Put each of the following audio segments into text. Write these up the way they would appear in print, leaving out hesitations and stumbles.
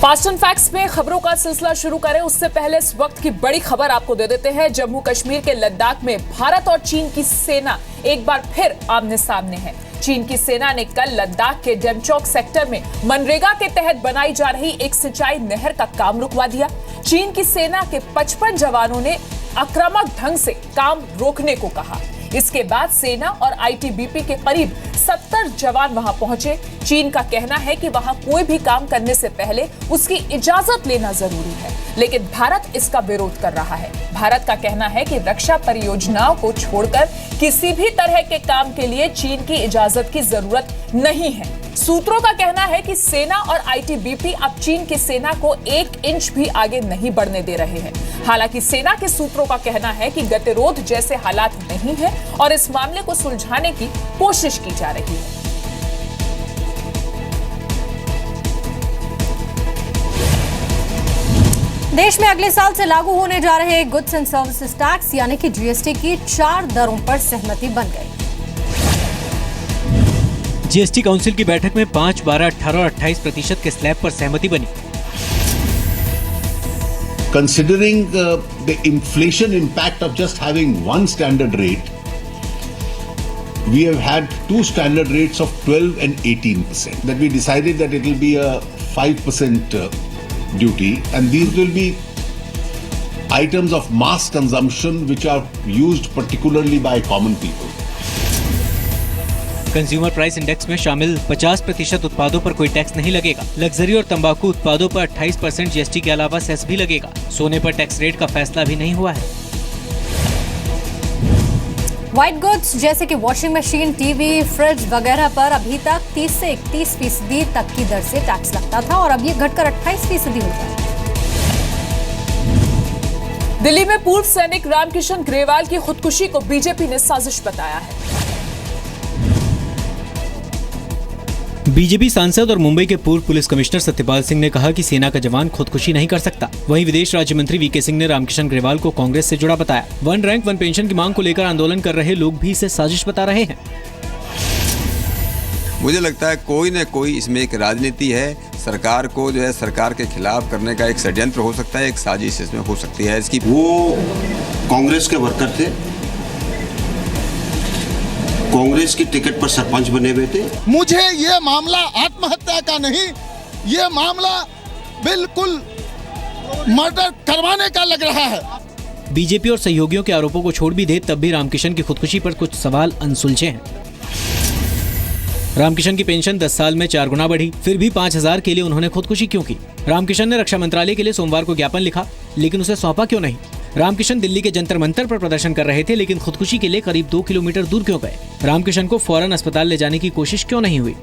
Fast and facts में खबरों का सिलसिला शुरू करें उससे पहले इस वक्त की बड़ी खबर आपको दे देते हैं। जम्मू कश्मीर के लद्दाख में भारत और चीन की सेना एक बार फिर आमने सामने है। चीन की सेना ने कल लद्दाख के डेमचौक सेक्टर में मनरेगा के तहत बनाई जा रही एक सिंचाई नहर का काम रुकवा दिया। चीन की सेना के 55 जवानों ने आक्रामक ढंग से काम रोकने को कहा। इसके बाद सेना और आईटीबीपी के करीब 70 जवान वहां पहुंचे। चीन का कहना है कि वहां कोई भी काम करने से पहले उसकी इजाजत लेना जरूरी है, लेकिन भारत इसका विरोध कर रहा है। भारत का कहना है कि रक्षा परियोजनाओं को छोड़कर किसी भी तरह के काम के लिए चीन की इजाजत की जरूरत नहीं है। सूत्रों का कहना है कि सेना और आईटीबीपी अब चीन की सेना को 1 इंच भी आगे नहीं बढ़ने दे रहे हैं। हालांकि सेना के सूत्रों का कहना है कि गतिरोध जैसे हालात नहीं है और इस मामले को सुलझाने की कोशिश की जा रही है। देश में अगले साल से लागू होने जा रहे गुड्स एंड सर्विसेज टैक्स यानी कि जीएसटी की 4 दरों पर सहमति बन गई। जीएसटी काउंसिल की बैठक में 5, 12, 18 और 28% के स्लैब पर सहमति बनी। Considering the inflation impact of just having one standard rate, we have had 2 standard rates of 12 and 18%. That we decided that it will be a 5% duty, and these will be items of mass consumption which are used particularly by common people. Consumer price index में शामिल 50% उत्पादों पर कोई tax नहीं लगेगा। Luxury और तंबाकू उत्पादों पर 28% जीएसटी के अलावा सेस भी लगेगा। सोने पर टैक्स रेट का फैसला भी नहीं हुआ है। व्हाइट गुड्स जैसे कि वॉशिंग मशीन, टीवी, फ्रिज वगैरह पर अभी तक 30 से 31% तक की दर से टैक्स लगता था और अब ये घटकर 28% हो गया। दिल्ली में पूर्व सैनिक रामकिशन ग्रेवाल की खुदकुशी को बीजेपी ने साजिश बताया है। बीजेपी सांसद और मुंबई के पूर्व पुलिस कमिश्नर सत्यपाल सिंह ने कहा कि सेना का जवान खुदकुशी नहीं कर सकता। वहीं विदेश राज्य मंत्री वीके सिंह ने रामकिशन ग्रेवाल को कांग्रेस से जुड़ा बताया। 1 रैंक 1 पेंशन की मांग को लेकर आंदोलन कर रहे लोग भी इसे साजिश बता रहे हैं। मुझे लगता है कोई न कोई इसमें एक राजनीति है। सरकार को जो है सरकार के खिलाफ करने का एक षड्यंत्र हो सकता है, एक साजिश इसमें हो सकती है। इसकी वो कांग्रेस के वर्कर थे, कांग्रेस की टिकट पर सरपंच बने हुए थे। मुझे ये मामला आत्महत्या का नहीं, ये मामला बिल्कुल मर्डर करवाने का लग रहा है। बीजेपी और सहयोगियों के आरोपों को छोड़ भी दे तब भी रामकिशन की खुदकुशी पर कुछ सवाल अनसुलझे हैं। रामकिशन की पेंशन 10 साल में 4 गुना बढ़ी, फिर भी 5,000 के लिए उन्होंने खुदकुशी क्यों की? रामकिशन ने रक्षा मंत्रालय के लिए सोमवार को ज्ञापन लिखा, लेकिन उसे सौंपा क्यों नहीं? रामकिशन दिल्ली के जंतर मंतर पर प्रदर्शन कर रहे थे, लेकिन खुदकुशी के लिए करीब 2 किलोमीटर दूर क्यों गए? रामकिशन को फौरन अस्पताल ले जाने की कोशिश क्यों नहीं हुई?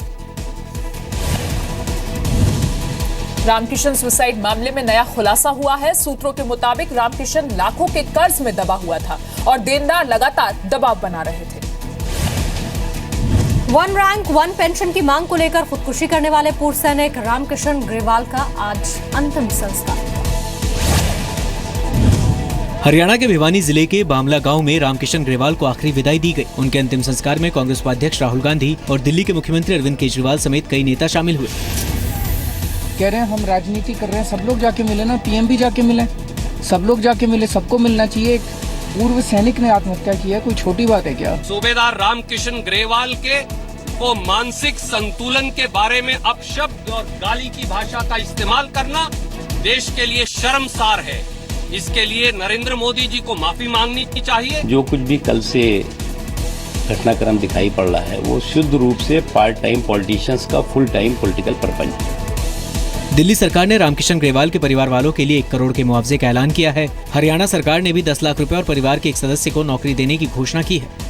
रामकिशन सुसाइड मामले में नया खुलासा हुआ है। सूत्रों के मुताबिक रामकिशन लाखों के कर्ज में दबा हुआ था और देनदार लगातार दबाव बना रहे थे। 1 रैंक 1 पेंशन की मांग को लेकर खुदकुशी करने वाले पूर्व सैनिक रामकिशन ग्रेवाल का आज अंतिम संस्कार। हरियाणा के भिवानी जिले के बामला गांव में रामकिशन ग्रेवाल को आखिरी विदाई दी गई। उनके अंतिम संस्कार में कांग्रेस उपाध्यक्ष राहुल गांधी और दिल्ली के मुख्यमंत्री अरविंद केजरीवाल समेत कई नेता शामिल हुए। कह रहे हैं हम राजनीति कर रहे हैं, सब लोग जाके मिले ना, पीएम भी जाके मिले, सब लोग जाके मिले, सबको मिलना चाहिए। एक पूर्व सैनिक ने आत्महत्या की है, कोई छोटी बात है क्या? सूबेदार रामकिशन ग्रेवाल के को मानसिक संतुलन के बारे में अपशब्द और गाली की भाषा का इस्तेमाल करना देश के लिए शर्मसार है। इसके लिए नरेंद्र मोदी जी को माफी मांगनी चाहिए। जो कुछ भी कल से घटनाक्रम दिखाई पड़ रहा है वो शुद्ध रूप से पार्ट टाइम पॉलिटिशियंस का फुल टाइम पॉलिटिकल परपंच है। दिल्ली सरकार ने रामकिशन ग्रेवाल के परिवार वालों के लिए 1 करोड़ के मुआवजे का ऐलान किया है। हरियाणा सरकार ने भी 10 लाख रुपए और परिवार के एक सदस्य को नौकरी देने की घोषणा की है।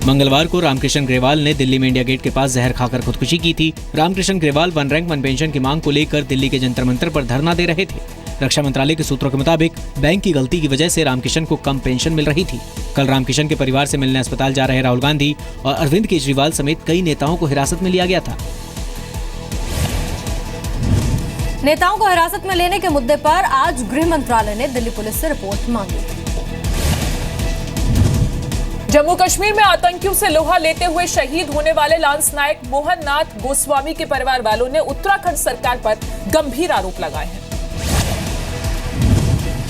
मंगलवार को रामकिशन ग्रेवाल ने दिल्ली में इंडिया गेट के पास जहर खाकर खुदकुशी की थी। रामकिशन ग्रेवाल 1 रैंक 1 पेंशन की मांग को लेकर दिल्ली के जंतर मंतर पर धरना दे रहे थे। रक्षा मंत्रालय के सूत्रों के मुताबिक बैंक की गलती की वजह से रामकिशन को कम पेंशन मिल रही थी। कल रामकिशन के परिवार से मिलने अस्पताल जा रहे राहुल गांधी और अरविंद केजरीवाल समेत कई नेताओं को हिरासत में लिया गया था। नेताओं को हिरासत में लेने के मुद्दे पर आज गृह मंत्रालय ने दिल्ली पुलिस से रिपोर्ट मांगी। जम्मू कश्मीर में आतंकियों से लोहा लेते हुए शहीद होने वाले लांस नायक मोहन नाथ गोस्वामी के परिवार वालों ने उत्तराखंड सरकार पर गंभीर आरोप लगाए हैं।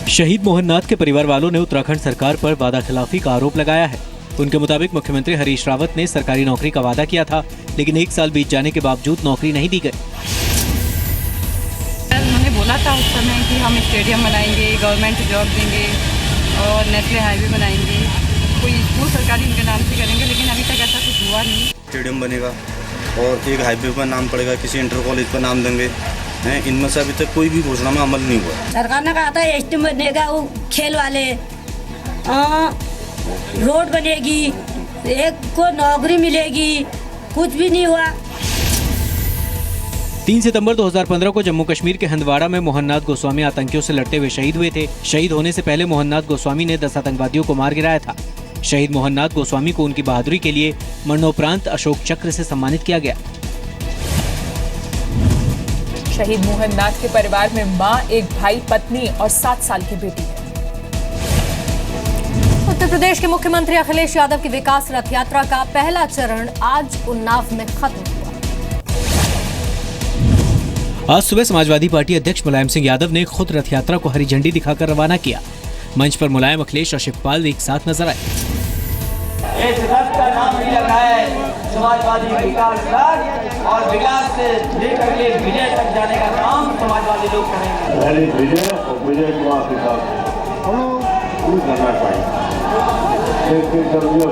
शहीद मोहन नाथ के परिवार वालों ने उत्तराखंड सरकार पर वादा खिलाफी का आरोप लगाया है। उनके मुताबिक मुख्यमंत्री हरीश रावत ने सरकारी नौकरी का वादा किया था, लेकिन 1 साल बीत जाने के बावजूद नौकरी नहीं दी गई। उन्होंने बोला था उस समय कि हम स्टेडियम बनाएंगे, गवर्नमेंट जॉब देंगे और नेशनल हाईवे बनाएंगे, कोई स्कूल सरकारी उनके नाम से करेंगे, लेकिन अभी तक ऐसा कुछ हुआ नहीं। स्टेडियम बनेगा और एक हाईवे पर नाम पड़ेगा, किसी इंटर कॉलेज पर नाम देंगे, इनमें से अभी तक कोई भी घोषणा में अमल नहीं हुआ। सरकार ने कहा था स्टेडियम बनेगा, वो खेल वाले रोड बनेगी, एक को नौकरी मिलेगी, कुछ भी नहीं हुआ। 3 सितंबर 2015 को जम्मू कश्मीर के हंदवाड़ा में मोहननाथ गोस्वामी आतंकियों से लड़ते हुए शहीद हुए थे। शहीद होने से पहले मोहननाथ गोस्वामी ने 10 आतंकवादियों को मार गिराया था। शहीद मोहननाथ गोस्वामी को उनकी बहादुरी के लिए मरणोपरांत अशोक चक्र से सम्मानित किया गया। शहीद मोहननाथ के परिवार में मां, एक भाई, पत्नी और 7 साल की बेटी है। उत्तर प्रदेश के मुख्यमंत्री अखिलेश यादव की विकास रथ यात्रा का पहला चरण आज उन्नाव में खत्म हुआ। आज सुबह समाजवादी पार्टी अध्यक्ष मुलायम सिंह यादव ने खुद रथ यात्रा को हरी झंडी दिखाकर रवाना किया। मंच पर मुलायम, अखिलेश और शिवपाल एक साथ नजर आए। इस रथ का नाम भी रखा है समाजवादी विकास रथ, और विकास से लेकर के विजय तक जाने का काम समाजवादी लोग करेंगे। विजय और विजय को करना चाहिए,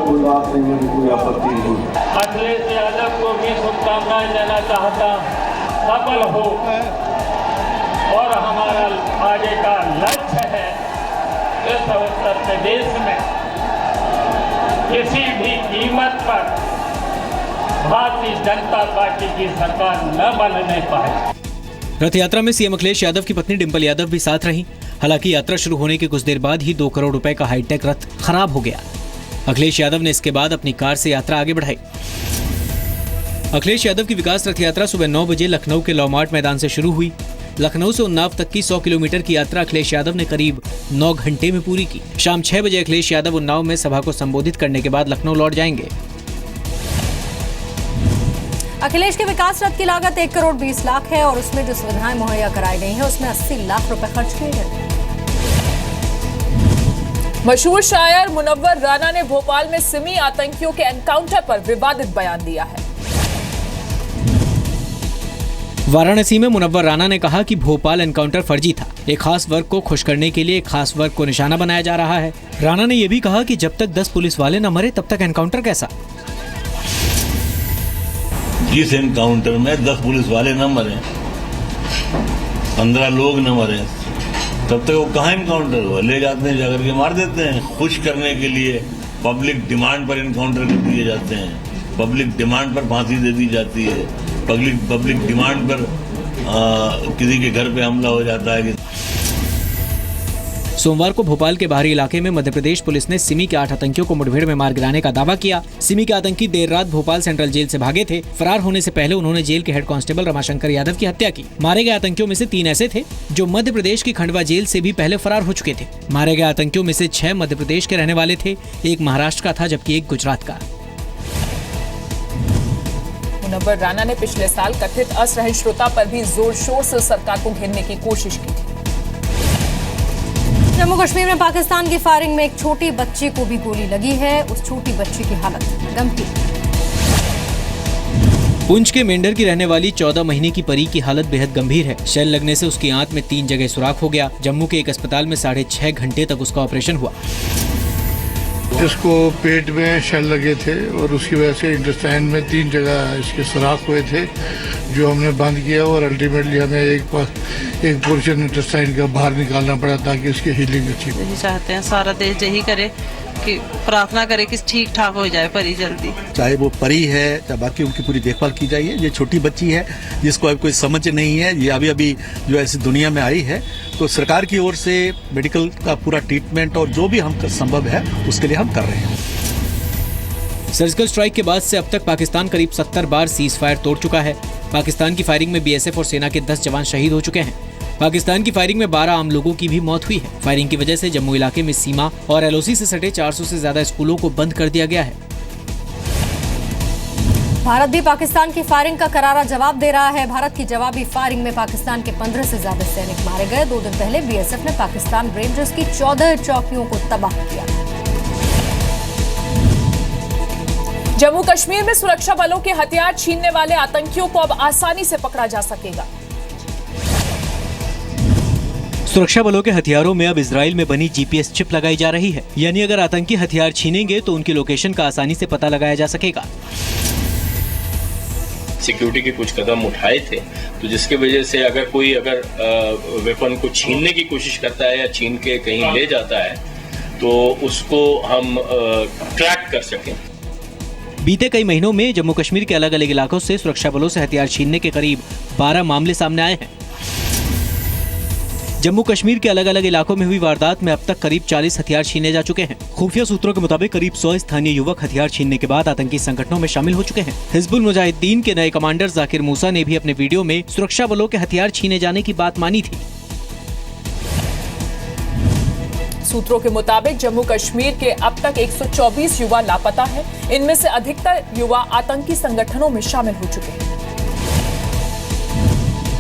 कोई बात नहीं, मुझे कोई आपत्ति नहीं। अखिलेश यादव को भी शुभकामनाएं देना चाहता, सफल हो और हमारा आगे का लक्ष्य है इस उत्तर प्रदेश में किसी भी कीमत पर भारतीय जनता पार्टी की सरकार न बनने पाए। रथ यात्रा में सीएम अखिलेश यादव की पत्नी डिंपल यादव भी साथ रहीं। हालांकि यात्रा शुरू होने के कुछ देर बाद ही 2 करोड़ रुपए का हाईटेक रथ खराब हो गया। अखिलेश यादव ने इसके बाद अपनी कार से यात्रा आगे बढ़ाई। अखिलेश यादव की विकास रथ यात्रा सुबह 9 बजे लखनऊ के लॉमार्ट मैदान से शुरू हुई। लखनऊ से उन्नाव तक की 100 किलोमीटर की यात्रा अखिलेश यादव ने करीब 9 घंटे में पूरी की। शाम 6 बजे अखिलेश यादव उन्नाव में सभा को संबोधित करने के बाद लखनऊ लौट जाएंगे। अखिलेश के विकास रथ की लागत 1 करोड़ 20 लाख है और उसमें जो सुविधाएं मुहैया कराई गई हैं उसमें 80 लाख रुपए खर्च किए गए। मशहूर शायर मुनव्वर राना ने भोपाल में सिमी आतंकियों के एनकाउंटर पर विवादित बयान दिया है। वाराणसी में मुनव्वर राना ने कहा कि भोपाल एनकाउंटर फर्जी था। एक खास वर्ग को खुश करने के लिए एक खास वर्ग को निशाना बनाया जा रहा है। राना ने यह भी कहा कि जब तक 10 पुलिस वाले न मरे तब तक एनकाउंटर कैसा। जिस एनकाउंटर में 10 पुलिस वाले न मरे, 15 लोग न मरे, तब तक वो कहाँ एनकाउंटर हुआ? ले जाते हैं, जाकर के मार देते हैं। खुश करने के लिए पब्लिक डिमांड पर एनकाउंटर कर दिए जाते हैं, पब्लिक डिमांड पर फांसी दे दी जाती है, पब्लिक डिमांड पर किसी के घर पे हमला हो जाता है। सोमवार को भोपाल के बाहरी इलाके में मध्य प्रदेश पुलिस ने सिमी के 8 आतंकियों को मुठभेड़ में मार गिराने का दावा किया। सिमी के आतंकी देर रात भोपाल सेंट्रल जेल से भागे थे। फरार होने से पहले उन्होंने जेल के हेड कांस्टेबल रमाशंकर यादव की हत्या की। मारे गए आतंकियों में से 3 ऐसे थे जो मध्य प्रदेश की खंडवा जेल से भी पहले फरार हो चुके थे। मारे गए आतंकियों में से 6 मध्य प्रदेश के रहने वाले थे, एक महाराष्ट्र का था जबकि एक गुजरात का। मुनव्वर राना ने पिछले साल कथित असहिष्णुता पर भी जोर शोर से सरकार को घेरने की कोशिश की थी। जम्मू कश्मीर में पाकिस्तान की फायरिंग में एक छोटी बच्ची को भी गोली लगी है। उस छोटी बच्ची की हालत गंभीर। पुंछ के मेंढर की रहने वाली 14 महीने की परी की हालत बेहद गंभीर है। शेल लगने से उसकी आंत में 3 जगह सुराख हो गया। जम्मू के एक अस्पताल में 6.5 घंटे तक उसका ऑपरेशन हुआ। इसको पेट में शेल लगे थे और उसकी वजह से इंटेस्टाइन में 3 जगह इसके सुराख हुए थे, जो हमने बंद किया और अल्टीमेटली हमें एक पोर्शन इंटेस्टाइन का बाहर निकालना पड़ा ताकि उसकी हीलिंग अच्छी हो। यही चाहते हैं, सारा देश यही करे कि प्रार्थना करे कि ठीक ठाक हो जाए परी जल्दी। चाहे वो परी है चाहे बाकी, उनकी पूरी देखभाल की जाइए। ये छोटी बच्ची है जिसको अब कोई समझ नहीं है, ये अभी जो ऐसी दुनिया में आई है, तो सरकार की ओर से मेडिकल का पूरा ट्रीटमेंट और जो भी हम संभव है उसके लिए हम कर रहे हैं। सर्जिकल स्ट्राइक के बाद से अब तक पाकिस्तान करीब 70 बार सीज फायर तोड़ चुका है। पाकिस्तान की फायरिंग में बीएसएफ और सेना के 10 जवान शहीद हो चुके हैं। पाकिस्तान की फायरिंग में 12 आम लोगों की भी मौत हुई है। फायरिंग की वजह से जम्मू इलाके में सीमा और LOC से सटे 400 से ज्यादा स्कूलों को बंद कर दिया गया है। भारत भी पाकिस्तान की फायरिंग का करारा जवाब दे रहा है। भारत की जवाबी फायरिंग में पाकिस्तान के 15 से ज्यादा सैनिक मारे गए। 2 दिन पहले BSF ने पाकिस्तान रेंजर्स की 14 चौकियों को तबाह किया। जम्मू कश्मीर में सुरक्षा बलों के हथियार छीनने वाले आतंकियों को अब आसानी से पकड़ा जा सकेगा। सुरक्षा बलों के हथियारों में अब इजराइल में बनी GPS चिप लगाई जा रही है, यानी अगर आतंकी हथियार छीनेंगे तो उनकी लोकेशन का आसानी से पता लगाया जा सकेगा। सिक्योरिटी के कुछ कदम उठाए थे, तो जिसके वजह से अगर कोई वेपन को छीनने की कोशिश करता है या छीन के कहीं ले जाता है तो उसको हम ट्रैक कर सकें। बीते कई महीनों में जम्मू कश्मीर के अलग अलग इलाकों से सुरक्षा बलों से हथियार छीनने के करीब 12 मामले सामने आए हैं। जम्मू कश्मीर के अलग अलग इलाकों में हुई वारदात में अब तक करीब 40 हथियार छीने जा चुके हैं। खुफिया सूत्रों के मुताबिक करीब 100 स्थानीय युवक हथियार छीनने के बाद आतंकी संगठनों में शामिल हो चुके हैं। हिजबुल मुजाहिदीन के नए कमांडर जाकिर मूसा ने भी अपने वीडियो में सुरक्षा बलों के हथियार छीने जाने की बात मानी थी। सूत्रों के मुताबिक जम्मू कश्मीर के अब तक 124 युवा लापता हैं। इनमें से अधिकतर युवा आतंकी संगठनों में शामिल हो चुके हैं।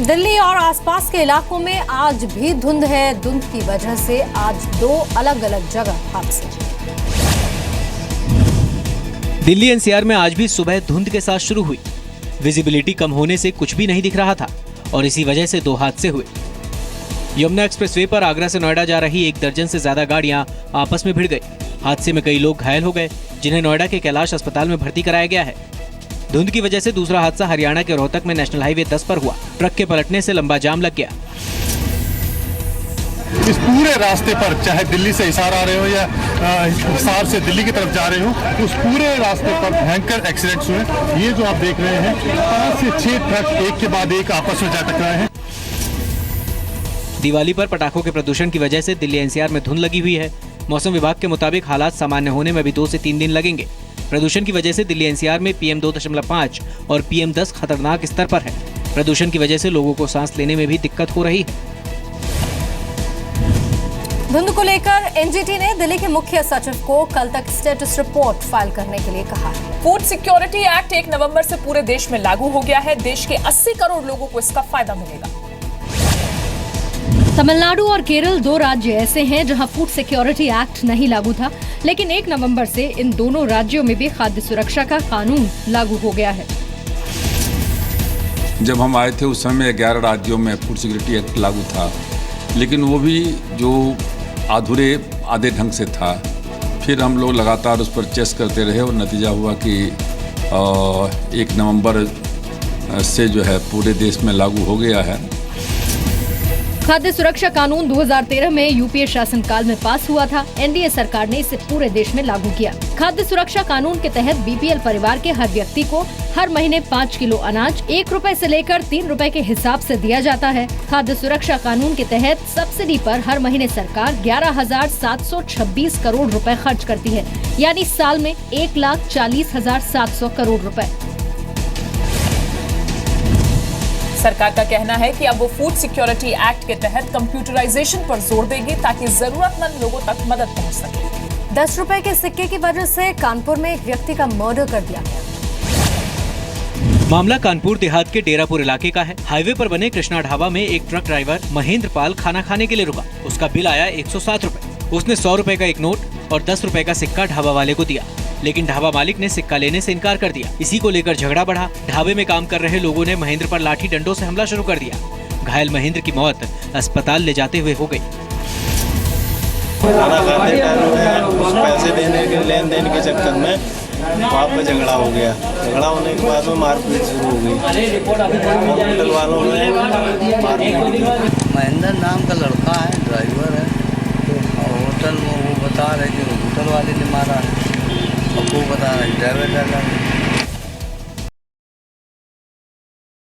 दिल्ली और आसपास के इलाकों में आज भी धुंध है। धुंध की वजह से आज 2 अलग अलग जगह हादसे। दिल्ली NCR में आज भी सुबह धुंध के साथ शुरू हुई। विजिबिलिटी कम होने से कुछ भी नहीं दिख रहा था और इसी वजह से 2 हादसे हुए। यमुना एक्सप्रेसवे पर आगरा से नोएडा जा रही 1 दर्जन से ज्यादा गाड़ियां आपस में भिड़ गई। हादसे में कई लोग घायल हो गए, जिन्हें नोएडा के कैलाश अस्पताल में भर्ती कराया गया है। धुंध की वजह से दूसरा हादसा हरियाणा के रोहतक में नेशनल हाईवे 10 पर हुआ। ट्रक के पलटने से लंबा जाम लग गया। इस पूरे रास्ते पर, चाहे दिल्ली से हिसार आ रहे हो या हिसार से दिल्ली की तरफ जा रहे हो, उस पूरे रास्ते पर भयंकर एक्सीडेंट्स हुए। ये जो आप देख रहे हैं, 5 से 6 ट्रक एक के बाद एक आपस में जा टकराए हैं। दिवाली पर पटाखों के प्रदूषण की वजह से दिल्ली NCR में धुंध लगी हुई है। मौसम विभाग के मुताबिक हालात सामान्य होने में भी 2 से 3 दिन लगेंगे। प्रदूषण की वजह से दिल्ली NCR में PM 2.5 और PM 10 खतरनाक स्तर पर है। प्रदूषण की वजह से लोगों को सांस लेने में भी दिक्कत हो रही है। धुंध को लेकर NGT ने दिल्ली के मुख्य सचिव को कल तक स्टेटस रिपोर्ट फाइल करने के लिए कहा है। फूड सिक्योरिटी एक्ट 1 नवंबर से पूरे देश में लागू हो गया है। देश के 80 करोड़ लोगों को इसका फायदा मिलेगा। तमिलनाडु और केरल 2 राज्य ऐसे हैं जहां फूड सिक्योरिटी एक्ट नहीं लागू था, लेकिन 1 नवंबर से इन दोनों राज्यों में भी खाद्य सुरक्षा का कानून लागू हो गया है। जब हम आए थे उस समय 11 राज्यों में फूड सिक्योरिटी एक्ट लागू था, लेकिन वो भी जो आधे ढंग से था। फिर हम लोग लगातार उस पर चेस्ट करते रहे और नतीजा हुआ कि 1 नवंबर से जो है पूरे देश में लागू हो गया है। खाद्य सुरक्षा कानून 2013 में UPA शासनकाल में पास हुआ था। NDA सरकार ने इसे पूरे देश में लागू किया। खाद्य सुरक्षा कानून के तहत BPL परिवार के हर व्यक्ति को हर महीने 5 किलो अनाज 1 रुपए से लेकर 3 रुपए के हिसाब से दिया जाता है। खाद्य सुरक्षा कानून के तहत सब्सिडी पर हर महीने सरकार 11,726 करोड़ रुपए खर्च करती है, यानी साल में 1,40,700 करोड़ रुपए। सरकार का कहना है कि अब वो फूड सिक्योरिटी एक्ट के तहत कंप्यूटराइजेशन पर जोर देगी ताकि जरूरतमंद लोगों तक मदद पहुंच सके। 10 रुपए के सिक्के की वजह से कानपुर में एक व्यक्ति का मर्डर कर दिया गया। मामला कानपुर देहात के डेरापुर इलाके का है। हाईवे पर बने कृष्णा ढाबा में एक ट्रक ड्राइवर महेंद्र पाल खाना खाने के लिए रुका। उसका बिल आया 107 रुपए। उसने 100 रुपए का एक नोट और 10 रुपए का सिक्का ढाबा वाले को दिया, लेकिन ढाबा मालिक ने सिक्का लेने से इनकार कर दिया। इसी को लेकर झगड़ा बढ़ा। ढाबे में काम कर रहे लोगों ने महेंद्र पर लाठी डंडों से हमला शुरू कर दिया। घायल महेंद्र की मौत अस्पताल ले जाते हुए हो गई। खाना खाते टाइम कुछ पैसे देने के लेन देन के चक्कर में वहाँ पे झगड़ा हो गया। झगड़ा होने के बाद में मारपीट शुरू हो गई। होटल वालों ने मारपीट की। महेंद्र नाम का लड़का है, ड्राइवर है। और होटल में वो बता रहे कि होटल वाले ने मारा है, और वो बता रहे ड्राइवर